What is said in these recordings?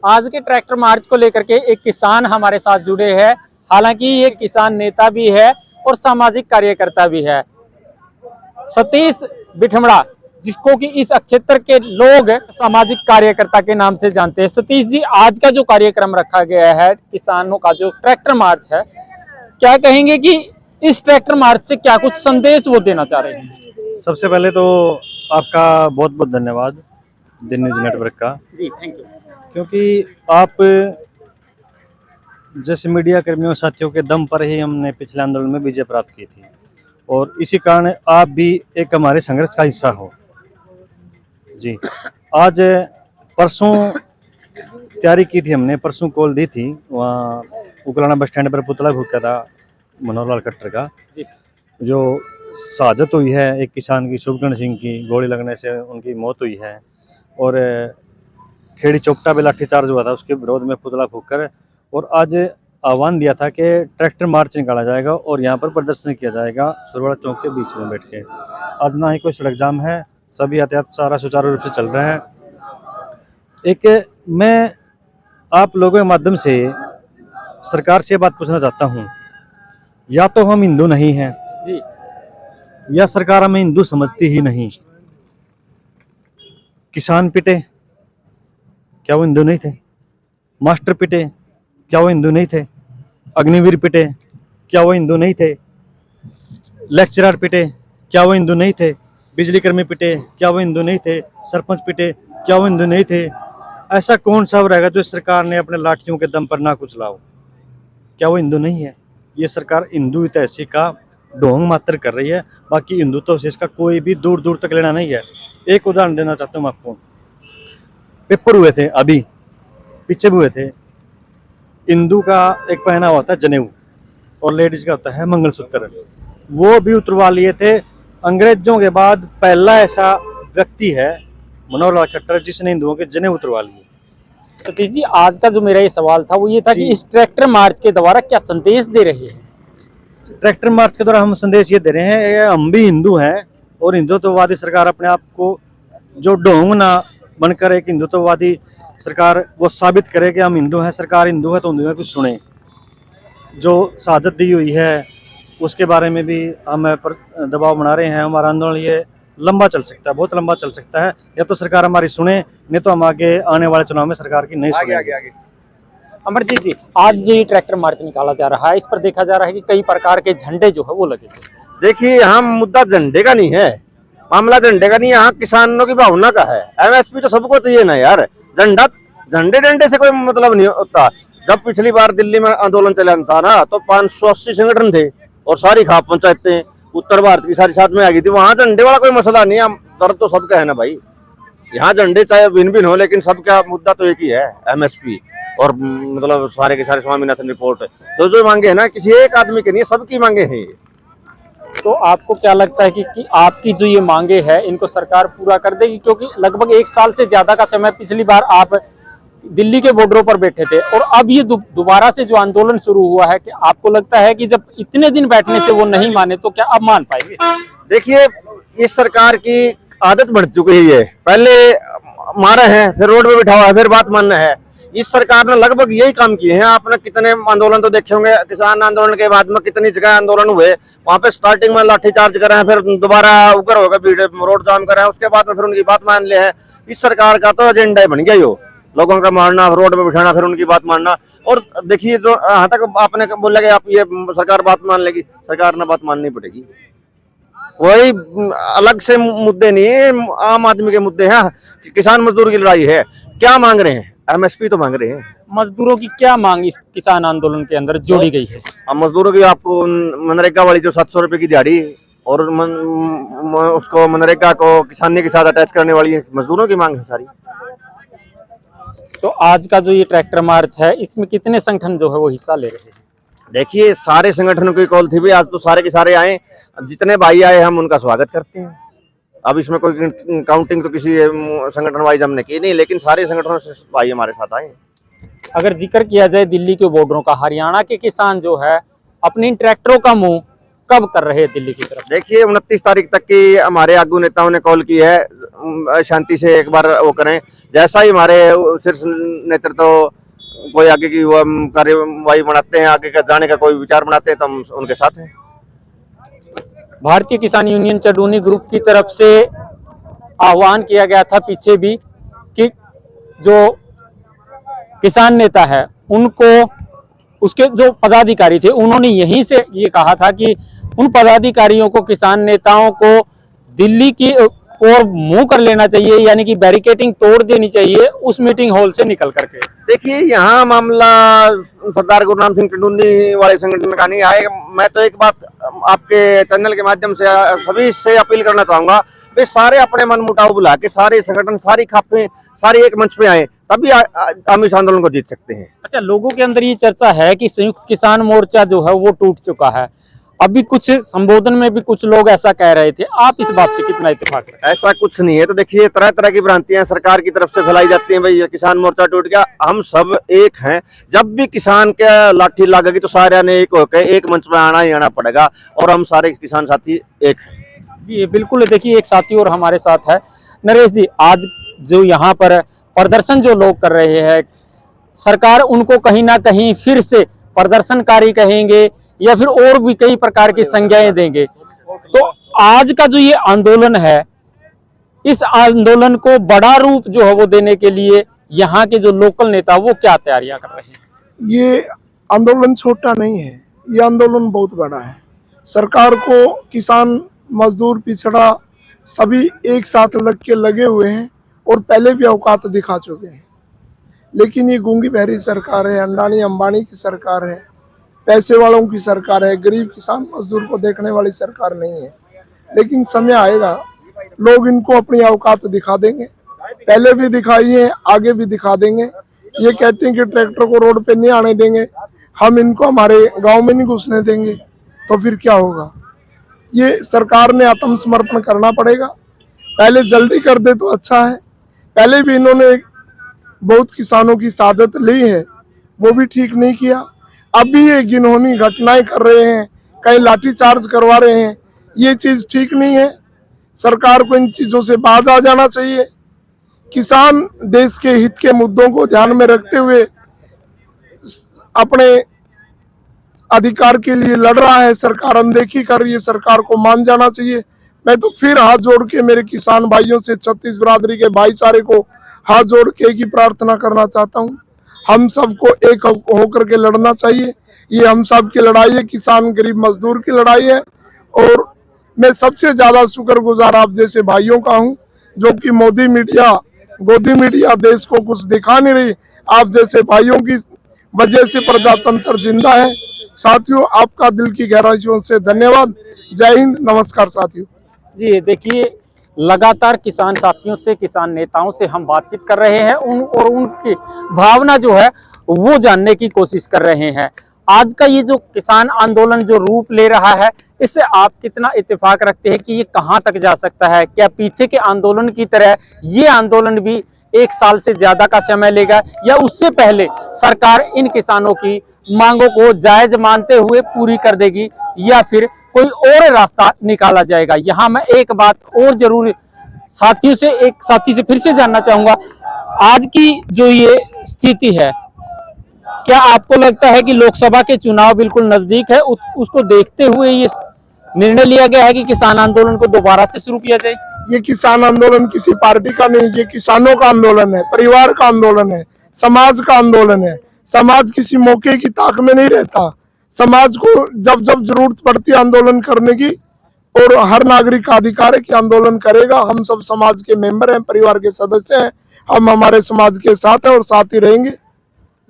आज के tractor march को लेकर के एक किसान हमारे साथ जुड़े हैं। हालांकि ये किसान नेता भी है और सामाजिक कार्यकर्ता भी है। सतीश बिठमड़ा, जिसको कि इस क्षेत्र के लोग सामाजिक कार्यकर्ता के नाम से जानते हैं। सतीश जी, आज का जो कार्यक्रम रखा गया है, किसानों का जो ट्रैक्टर मार्च है, क्या कहेंगे कि इस ट्रैक्टर मार्च से क्या कुछ संदेश वो देना चाह रहे हैं? सबसे पहले तो आपका बहुत बहुत धन्यवाद दिन न्यूज नेटवर्क का। जी, थैंक यू। क्योंकि आप जैसे मीडिया कर्मियों साथियों के दम पर ही हमने पिछले आंदोलन में विजय प्राप्त की थी और इसी कारण आप भी एक हमारे संघर्ष का हिस्सा हो। जी, आज परसों तैयारी की थी हमने, परसों कॉल दी थी, वहाँ उकलाना बस स्टैंड पर पुतला फूका था मनोहर लाल खट्टर का, जो शहादत हुई है एक किसान की, शुभकर्ण सिंह की गोली लगने से उनकी मौत हुई है। और खेड़ी चौपटा पे लाठीचार्ज हुआ था, उसके विरोध में पुतला फूककर। और आज आह्वान दिया था कि ट्रैक्टर मार्च निकाला जाएगा और यहाँ पर प्रदर्शन किया जाएगा सुरवाड़ा चौक के बीच में बैठ के। आज ना ही कोई सड़क जाम है, सभी यातायात सारा सुचारू रूप से चल रहा है। एक मैं आप लोगों के माध्यम से सरकार से बात पूछना चाहता हूँ, या तो हम हिंदू नहीं हैं जी, या सरकार हमें हिंदू समझती ही नहीं। किसान पिटे, क्या वो हिंदू नहीं थे? मास्टर पिटे, क्या वो हिंदू नहीं थे? अग्निवीर पिटे, क्या वो हिंदू नहीं थे? लेक्चरर पिटे, क्या वो हिंदू नहीं थे? बिजली कर्मी पिटे, क्या वो हिंदू नहीं थे? सरपंच पिटे, क्या वो हिंदू नहीं थे? ऐसा कौन सा रहेगा जो सरकार ने अपने लाठियों के दम पर ना कुछ लाओ? क्या वो हिंदू नहीं है? ये सरकार हिंदू तहसील का ढोंग मात्र कर रही है, बाकी हिंदुत्व से इसका कोई भी दूर दूर तक लेना नहीं है। एक उदाहरण देना चाहता हूँ आपको। पेपर हुए थे अभी, पीछे भी हुए थे। हिंदू का एक पहना होता है जनेऊ और लेडीज का होता है मंगलसूत्र, वो भी उतरवा लिए थे। अंग्रेजों के बाद पहला ऐसा व्यक्ति है मनोहर लाल खट्टर जिसने हिंदुओं के जनेऊ उतरवा लिए। सतीश जी, आज का जो मेरा ये सवाल था वो ये था कि इस ट्रैक्टर मार्च के द्वारा क्या संदेश दे रहे हैं? ट्रैक्टर मार्च के द्वारा हम संदेश ये दे रहे हैं, हम भी हिंदू हैं और हिंदुत्ववादी सरकार अपने आप को जो ढोंग ना बनकर एक हिंदुत्ववादी सरकार वो साबित करे कि हम हिंदू हैं, सरकार हिंदू है तो हिंदू में कुछ सुने। जो शहादत दी हुई है उसके बारे में भी हम पर दबाव बना रहे हैं। हमारा आंदोलन ये लंबा चल सकता है, बहुत लंबा चल सकता है। या तो सरकार हमारी सुने, नहीं तो हम आगे आने वाले चुनाव में सरकार की नहीं सुनेंगे। अमरजीत जी, आज जो ये ट्रैक्टर मार्च निकाला जा रहा है, इस पर देखा जा रहा है कि कई प्रकार के झंडे जो है वो लगे थे। देखिए, यहाँ मुद्दा झंडे का नहीं है, मामला झंडे का नहीं, यहाँ किसानों की भावना का है। एमएसपी तो सबको चाहिए ना यार, झंडे डंडे से कोई मतलब नहीं होता। जब पिछली बार दिल्ली में आंदोलन चला था ना, तो 580 संगठन थे और सारी खाप पंचायतें उत्तर भारत की सारी साथ में आ गई थी। वहां झंडे वाला कोई मसला नहीं है, दर्द तो सबका है ना भाई। यहाँ झंडे चाहे भिन्न भिन्न हो, लेकिन सबका मुद्दा तो एक ही है, एमएसपी। और मतलब सारे के सारे स्वामीनाथन रिपोर्ट जो मांगे है ना, किसी एक आदमी के नहीं, सबकी मांगे हैं। तो आपको क्या लगता है कि आपकी जो ये मांगे है इनको सरकार पूरा कर देगी? क्योंकि लगभग 1 साल से ज्यादा का समय पिछली बार आप दिल्ली के बॉर्डरों पर बैठे थे और अब ये दोबारा से जो आंदोलन शुरू हुआ है, कि आपको लगता है कि जब इतने दिन बैठने से वो नहीं माने तो क्या अब मान पाएंगे? देखिए, इस सरकार की आदत बढ़ चुकी है, पहले मारे हैं, फिर रोड पे बिठाया है, फिर बात मानना है। इस सरकार ने लगभग यही काम किए हैं। आपने कितने आंदोलन तो देखे होंगे, किसान आंदोलन के बाद में कितनी जगह आंदोलन हुए, वहां पे स्टार्टिंग में लाठीचार्ज कर रहे हैं, फिर दोबारा उग्र हो गए, रोड जाम कर रहे हैं, उसके बाद में फिर उनकी बात मान ले है। इस सरकार का तो एजेंडा बन गया यो, लोगों का मारना, रोड पे बिठाना, फिर उनकी बात मानना। और देखिए, जो यहाँ तक आपने बोला कि आप ये सरकार बात मान लेगी, सरकार ने बात माननी पड़ेगी। वही अलग से मुद्दे नहीं है, आम आदमी के मुद्दे हैं। किसान मजदूर की लड़ाई है। क्या मांग रहे हैं? एमएसपी तो मांग रहे हैं। मजदूरों की क्या मांग इस किसान आंदोलन के अंदर जोड़ी गई है? अब मजदूरों की आपको मनरेगा वाली जो 700 रुपए की दिहाड़ी और उसको मनरेगा को किसानी के साथ अटैच करने वाली मजदूरों की मांग है सारी। तो आज का जो ये ट्रैक्टर मार्च है, इसमें कितने संगठन जो है वो हिस्सा ले रहे हैं? देखिए, सारे संगठनों की कॉल थी भी, आज तो सारे के सारे आए। जितने भाई आए हम उनका स्वागत करते हैं। अब इसमें कोई काउंटिंग तो किसी संगठन वाइज हमने की नहीं, लेकिन सारे संगठनों से भाई हमारे साथ आए। अगर जिक्र किया जाए दिल्ली के बॉर्डरों का, हरियाणा के किसान जो है अपने इन ट्रैक्टरों का मुंह कब कर रहे हैं दिल्ली की तरफ? देखिए 29 तारीख तक की हमारे आगू नेताओं ने कॉल की है, शांति से एक बार वो करें। जैसा ही हमारे शीर्ष नेतृत्व कोई आगे की वो कार्यवाही बनाते हैं, आगे का जाने का कोई विचार बनाते हैं, तो हम उनके साथ हैं। भारतीय किसान यूनियन चंदौली ग्रुप की तरफ से आह्वान किया गया था पीछे भी कि जो किसान नेता है उनको, उसके जो पदाधिकारी थे उन्होंने यहीं से ये कहा था कि उन पदाधिकारियों को, किसान नेताओं को दिल्ली की ओर मुंह कर लेना चाहिए, यानी कि बैरिकेडिंग तोड़ देनी चाहिए उस मीटिंग हॉल से निकल करके। देखिए यहाँ मामला सरदार गुरनाम सिंह चंदौली वाले संगठन का नहीं आए। मैं तो एक बात आपके चैनल के माध्यम से सभी से अपील करना चाहूंगा, वे सारे अपने मन मुटाव बुला के सारे संगठन, सारी खापें, सारे एक मंच पे आए, तभी हम इस आंदोलन को जीत सकते हैं। अच्छा, लोगों के अंदर ये चर्चा है कि संयुक्त किसान मोर्चा जो है वो टूट चुका है। अभी कुछ संबोधन में भी कुछ लोग ऐसा कह रहे थे, आप इस बात से कितना इत्तेफाक रखते हैं? ऐसा कुछ नहीं है। तो देखिए तरह तरह की भ्रांतियां सरकार की तरफ से फैलाई जाती हैं, भाई किसान मोर्चा टूट गया। हम सब एक हैं। जब भी किसान के लाठी लगेगी तो सारे ने एक होकर एक मंच पर आना ही आना पड़ेगा, और हम सारे किसान साथी एक हैं। जी बिल्कुल। देखिए एक साथी और हमारे साथ है, नरेश जी। आज जो यहाँ पर प्रदर्शन जो लोग कर रहे हैं, सरकार उनको कहीं ना कहीं फिर से प्रदर्शनकारी कहेंगे या फिर और भी कई प्रकार की संज्ञाएं देंगे, तो आज का जो ये आंदोलन है, इस आंदोलन को बड़ा रूप जो है वो देने के लिए यहाँ के जो लोकल नेता वो क्या तैयारियां कर रहे हैं? ये आंदोलन छोटा नहीं है, ये आंदोलन बहुत बड़ा है। सरकार को किसान, मजदूर, पिछड़ा सभी एक साथ लगे हुए हैं और पहले भी औकात दिखा चुके हैं। लेकिन ये गूंगी बहरी सरकार है, अंडानी अंबानी की सरकार है, पैसे वालों की सरकार है, गरीब किसान मजदूर को देखने वाली सरकार नहीं है। लेकिन समय आएगा, लोग इनको अपनी औकात दिखा देंगे। पहले भी दिखाई है, आगे भी दिखा देंगे। ये कहते हैं कि ट्रैक्टर को रोड पे नहीं आने देंगे, हम इनको हमारे गांव में नहीं घुसने देंगे, तो फिर क्या होगा? ये सरकार ने आत्मसमर्पण करना पड़ेगा। पहले जल्दी कर दे तो अच्छा है। पहले भी इन्होंने बहुत किसानों की शहादत ली है, वो भी ठीक नहीं किया। अभी ये घिनौनी घटनाएं कर रहे हैं, कहीं लाठीचार्ज करवा रहे हैं, ये चीज ठीक नहीं है। सरकार को इन चीजों से बाज आ जाना चाहिए। किसान देश के हित के मुद्दों को ध्यान में रखते हुए अपने अधिकार के लिए लड़ रहा है। सरकार अनदेखी कर रही है, सरकार को मान जाना चाहिए। मैं तो फिर हाथ जोड़ के मेरे किसान भाइयों से, छत्तीस बिरादरी के भाईचारे को हाथ जोड़ के एक ही प्रार्थना करना चाहता हूँ, हम सबको एक होकर के लड़ना चाहिए। ये हम सब की लड़ाई है, किसान गरीब मजदूर की लड़ाई है। और मैं सबसे ज्यादा शुक्रगुजार आप जैसे भाइयों का हूँ, जो कि मोदी मीडिया, गोदी मीडिया देश को कुछ दिखा नहीं रही। आप जैसे भाइयों की वजह से प्रजातंत्र जिंदा है। साथियों, आपका दिल की गहराइयों से धन्यवाद। जय हिंद, नमस्कार साथियों। जी देखिए, लगातार किसान साथियों से, किसान नेताओं से हम बातचीत कर रहे हैं, उनकी भावना जो है वो जानने की कोशिश कर रहे हैं। आज का ये जो किसान आंदोलन जो रूप ले रहा है, इससे आप कितना इत्तेफाक रखते हैं कि ये कहां तक जा सकता है? क्या पीछे के आंदोलन की तरह ये आंदोलन भी 1 साल से ज्यादा का समय लेगा, या उससे पहले सरकार इन किसानों की मांगों को जायज मानते हुए पूरी कर देगी, या फिर कोई और रास्ता निकाला जाएगा? यहाँ मैं एक बात और जरूर एक साथी से फिर से जानना चाहूंगा, आज की जो ये स्थिति है, क्या आपको लगता है कि लोकसभा के चुनाव बिल्कुल नजदीक है, उसको देखते हुए ये निर्णय लिया गया है कि किसान आंदोलन को दोबारा से शुरू किया जाए? ये किसान आंदोलन किसी पार्टी का नहीं, ये किसानों का आंदोलन है, परिवार का आंदोलन है, समाज का आंदोलन है। समाज किसी मौके की ताक में नहीं रहता। समाज को जब जब जरूरत पड़ती है आंदोलन करने की, और हर नागरिक का अधिकार है कि आंदोलन करेगा। हम सब समाज के मेंबर हैं, परिवार के सदस्य हैं, हम हमारे समाज के साथ हैं और साथ ही रहेंगे।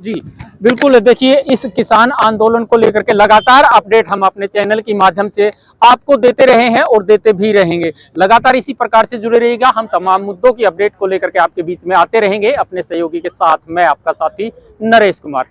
जी बिल्कुल। देखिए, इस किसान आंदोलन को लेकर के लगातार अपडेट हम अपने चैनल के माध्यम से आपको देते रहे हैं और देते भी रहेंगे। लगातार इसी प्रकार से जुड़े रहिएगा। हम तमाम मुद्दों की अपडेट को लेकर के आपके बीच में आते रहेंगे अपने सहयोगी के साथ। मैं आपका साथी नरेश कुमार।